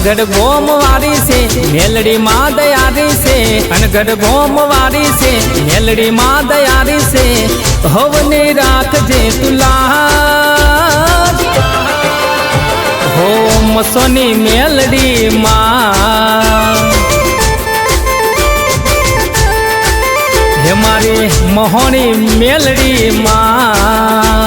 अनगढ़ गोम वारी से मेलड़ी माँ दयारी से अनगढ़ गोम वारी से मेलड़ी माँ दयारी से होवनी राख जे तुला होम सोनी मेलड़ी माँ हमारी मोहनी मेलड़ी माँ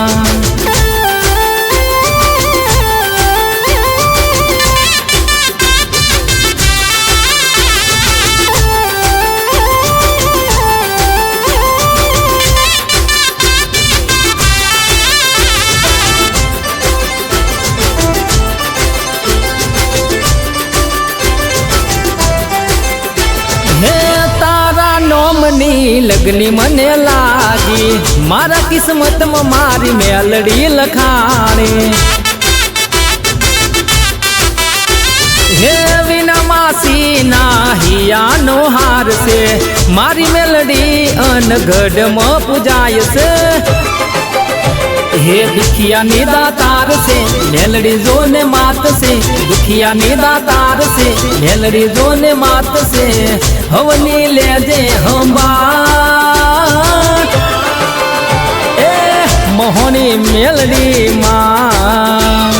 लगनी मने लागी मारा किस्मत में मारी मेलड़ी लखाणी हे विना मासी नाहिया नो हार से मारी मेलड़ी अनगढ़ में पूजाय से हे दुखिया निदातार से मेलड़ी जोने मात से दुखिया निदातार से मेलड़ी जोने मात से हवनी ले जे हम मोहनी मेलड़ी माँ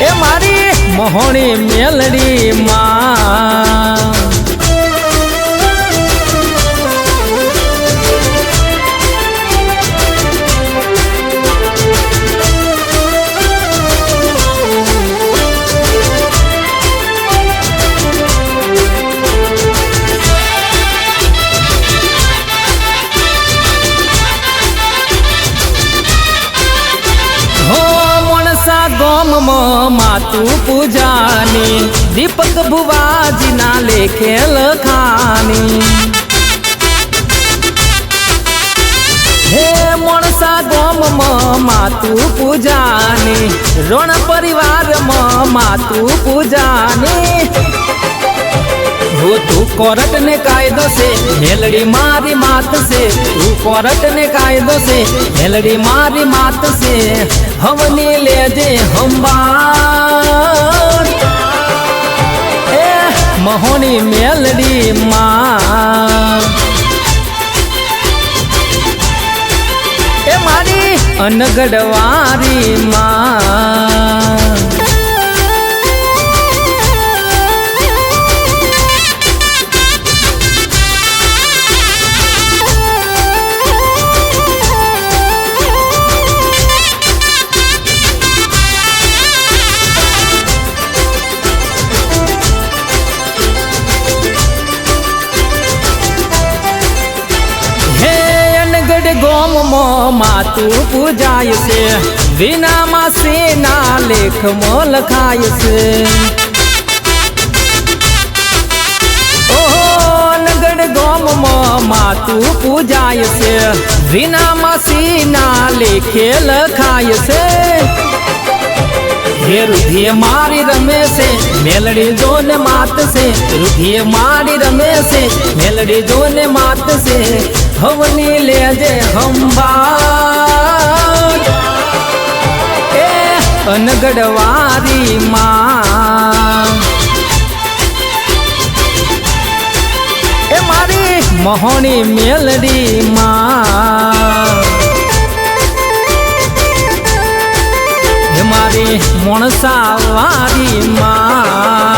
ए मारी मोहनी मेलड़ी माँ मातू पूजानी दीपक बुवाजी ना लेखे लखानी हे मोणसा गोम मातू पूजानी रण परिवार मातू पूजानी हो तू कोरट ने कायदो से मेलड़ी मारी मात से तू कोरट ने कायदो से मेलड़ी मारी मात से हवनी ले जे हम मोहनी मेलड़ी माँ ए मारी अनगढ़ वारी माँ गोम मातू पूजाय से बिना मासी ना लेख मोल खाय से नगढ़ गोम मातू पूजाय से बिना मासी ना लेखे लखाय से हे रुधिय मारी रमे से मेलड़ी जोने मात से रुधिय मारी रमे से मेलड़ी जोने मात से हवनी ले जे हम अनगढ़ वारी माँ ए मारी मोहनी मेलड़ी माँ मारी मोणसा वारी माँ